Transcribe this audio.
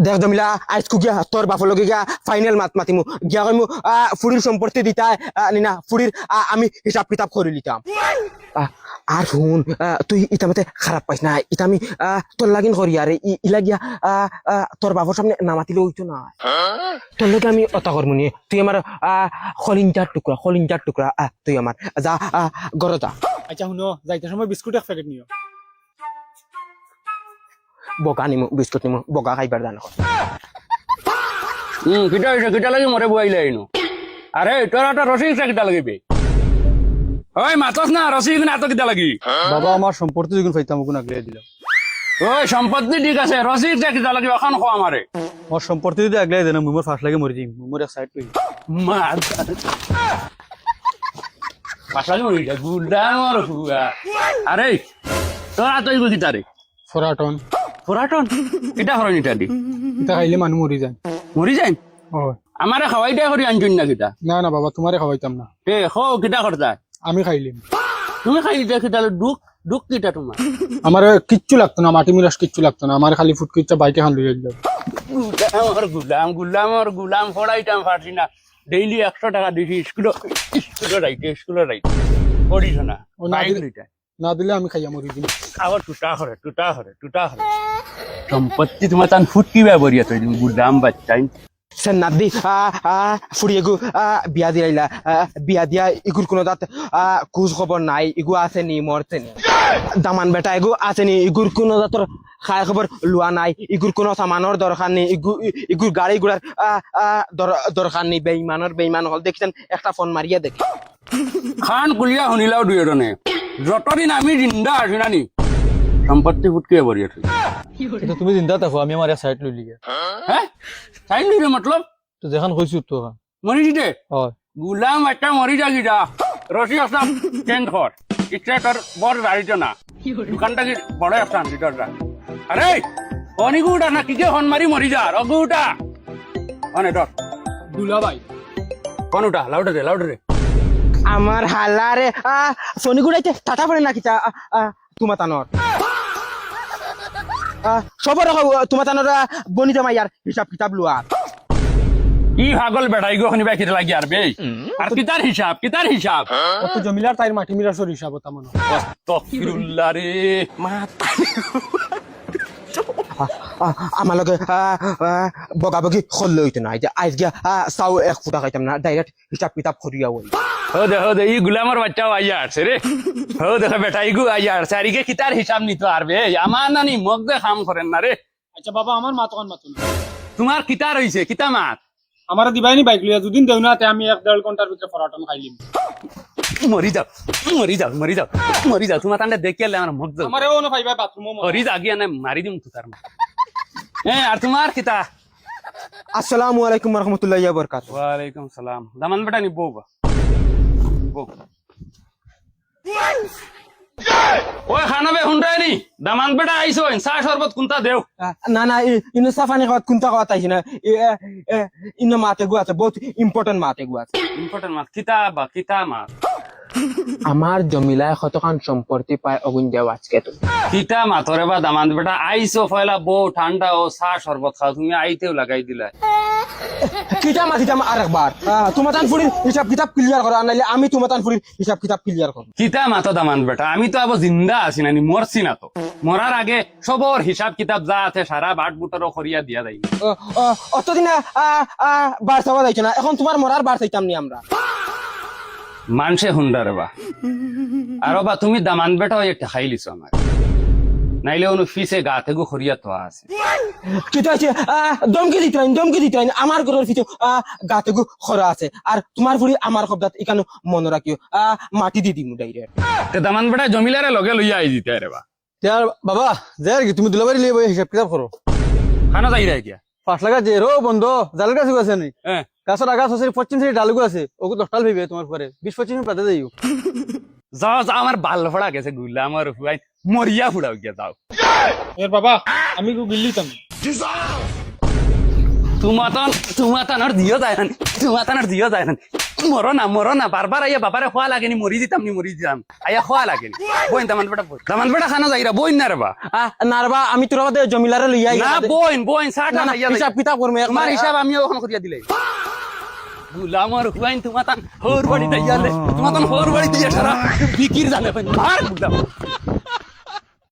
দেখ জমিলা আজকু গিয়া তোর বাপর লগে গিয়া ফাইনাল মাত মাতিমু গিয়া কইমু ফুড়ির সম্পত্তি দিতা নিনা ফুড়ির আমি হিসাব কিতাব করে লিতাম আর শুন তুই ইটা মতে খারাপ পাইস না ইটা আমি তোর লাগিন করি আর ইলা গিয়া তোর বাপর সামনে নামাতিলে হইতো না তোর লগে আমি অতা করমুনি তুই আমার খলিঞ্জার টুকরা তুই আমার যা গড় যা। আচ্ছা শুনো যাইতে সময় বিস্কুট এক প্যাকেট নিও। বগা নিমু বিস্কুট নিমু বগা খাইবার জানো কিটা হইছে কিটা লাগি মরে বুয়াইলে আইনো আরে তোরা তো রসিক কিটা লাগিবে ওই মাতস না রসিক না তো কিটা লাগি বাবা আমার সম্পত্তি যখন পাইতাম ওগুন আগলে দিলাম। ওই সম্পত্তি ঠিক আছে রসিক কিটা লাগি এখন খো আমারে আমার সম্পত্তি যদি আগলে দেন মুমর ফাঁস লাগে মরি যাই মুমর এক সাইড পেয়ে মাত পাশালি মরি যা গুডা আমার হুয়া আরে তোরা তো ইগু কিটা রে ফরাটন পুরাটন কিটা হরনি টাদি এটা খাইলে মানুষ মরি যায়। মরি যাই ও আমারে খাওয়াই দেয় করি আনছুন না কিটা না না বাবা তোমারে খাওয়াইতাম না এ খো কিটা করতা আমি খাইলিম। তুমি খাই দিতে কিটা দুঃখ দুঃখ কিটা তোমার আমার কিচ্ছু লাগতো না মাটি মিলাস কিচ্ছু লাগতো না আমার খালি ফুটকিটা বাইকে খান লইয়া দিলাম। গুলাম পড়াইতাম পারছি না ডেইলি 100 টাকা দিছি স্কুলে রাইতে পড়িস না না দিলে আমি খাইয়া মরি দিন। আবার টুটা হরে সম্পত্তি তোমার তান ফুটকি ব্যবহারিয়া তুই গুলাম বাচ্চাই সে নাদি ফুড়ি এগু বিয়া দিলাইলা বিয়া দিয়া ইগুর কোনো দাঁত খোঁজ খবর নাই ইগু আছে নি মরছে নি দামান বেটা এগু আছে নি ইগুর কোনো দাঁতর খায় খবর লোয়া নাই ইগুর কোনো সামানোর দরকার নেই ইগুর গাড়ি ঘোড়ার দরকার নেই বেইমান হল দেখছেন একটা ফোন মারিয়া দেখি খান কুলিয়া শুনিলাও দুই এজনে যতদিন আমি জিন্দা আছি নানি সম্পত্তি ফুটকি ব্যবহারিয়া তুই তুমি চিন্তা থাকো আমি আমার এক সাইড লই লিগে হ্যাঁ চাইন দিলে মতলব তো যেখান কইছো তো মরি দিতে হয় গুলাম একটা মরি যা গিটা রসি আসলাম চেঞ্জ কর ইচ্ছা তোর বড় দাঁড়িয়ে না দোকানটা কি বড় একটা ভিতরটা আরে অনিগুটা না কিকে হন মারি মরি যা রগুটা অনে ডর দুলা ভাই কোনটা লাউডে রে আমার হালারে সোনি গুড়াইতে টাটা পড়ে নাকি তুমাতানোর সবর তোমার বনিতে মাইয়ার হিসাব কিতাব লোয়া ই পাগল বেড়াই গো হনিবা কিটা লাগি আর বে আর কিতার হিসাব অত জমিলার তাই মাটি মিলার সর হিসাব তামান আস্তাগফিরুল্লাহ রে আমার লগে বগাবগি খল্লে হইতো না যে আজ গিয়া চাও 1 ফুটা খাইতাম না ডাইরেক্ট হিসাব কিতাব করিয়া ওই হদে ই গুলামর বাচ্চাও আইয়া আসছে রে দেখো বেটা ইগু আইয়া আসছে আর ইগে কিতার হিসাব নিতো আর বে আমার নানি মগ দে কাম করেন না রে। আচ্ছা বাবা আমার মা তখন মাতুন তোমার কিতার হইছে কিতা মাত আমার দিবাইনি বাইক লইয়া দুদিন দেও না আমি 1.5 ঘন্টার ভিতরে পরাটন খাইলিম। মরি যাও তোমার তান্ডে দেখিয়ালে আমার মগ যাও আমারে ওনো ভাই বাথরুম মরি যা গিয়া না মারি দিম তো তার আর তোমার কিতা আসসালামু আলাইকুম ওয়া রাহমাতুল্লাহি ওয়া বারাকাতুহু। ওয়া আলাইকুম সালাম দামান বেটা নি বউ ওই খানাবে হুন্ডাই নি দামান বেটা আইছো চা শরবত কোনটা দেও না ইনো সাফানি খাওয়াত কোনটা খাওয়াত আইছি না ইনো মাতে গু আছে বহুত ইম্পর্টেন্ট মাতে গু আছে ইম্পর্টেন্ট মাত কিতা মাত আমার জমিলায় কতখান সম্পত্তি পায় অগুন দেও আজকে তো কিতা মাতরে বা দামান বেটা আইছো ফয়লা বউ ঠান্ডা ও চা শরবত খাও তুমি আইতেও লাগাই দিলা কিটা মাতিতাম আরেকবার তোমার তান ফুড়ির হিসাব কিতাব ক্লিয়ার করো নাইলে আমি তোমার তান ফুড়ির হিসাব কিতাব ক্লিয়ার করব। কিতা মাতো দামান বেটা আমি তো আবার জিন্দা আছি নানি মরছি না তো মরার আগে সবর হিসাব কিতাব যা আছে সারা বাট বুটারও করিয়া দিয়া দেই অতদিন বার চাওয়া যাইতো না এখন তোমার মরার বার চাইতাম নি আমরা মানুষে হুন্ডারে বা আর বা তুমি দামান বেটা ওই একটা খাই লিছো আমার নাইলে অনু ফিসে গা থেকে খরিয়া তো আছে কিটা আছে দমকে দিতেন আমার ঘরের ভিতর গা থেকে খরা আছে আর তোমার ফুড়ি আমার শব্দাত এখানে মনে রাখিও মাটি দি দিমু ডাইরেক্ট দামান বেটা জমিলারে লগে লইয়া আই দিতে রে বা বাবা যে আর কি তুমি দুলাবাড়ি লিয়ে হিসাব কিতাব করো খানা যাই রে কিয়া 5 লাখ যে রো বন্ধ জাল গাছ আছে নি হ্যাঁ গাছের আগাছ আছে 25 সেরি ডালগু আছে ওগু 10টাল ভাইবে তোমার পরে 20-25 পাতে যাইও যাও আমার বাল ফড়া গেছে গুলা আমার ফুয়াই মরিয়া ফুড়াও গিয়া যাও এর বাবা আমি গু গিল্লি তুমি তোমাতান আর দিও যায় না মরো না বারবার আইয়া বাবারে খোয়া লাগেনি মরি দিতাম আইয়া খোয়া লাগেনি বইন দামান বেটা খানা যাইরা বইন না রে বা নারবা আমি তোর বাদে জমিলারে লইয়া না বইন সাটা আইয়া হিসাব কিতাব করমু তোমার হিসাব আমিও ওখানে করিয়া দিলাই গুলামর হুয়াইন তোমার তান হোর বাড়ি যাইয়ালে তোমার তান হোর বাড়ি দিয়া সারা বিকির জানে মার গুলাম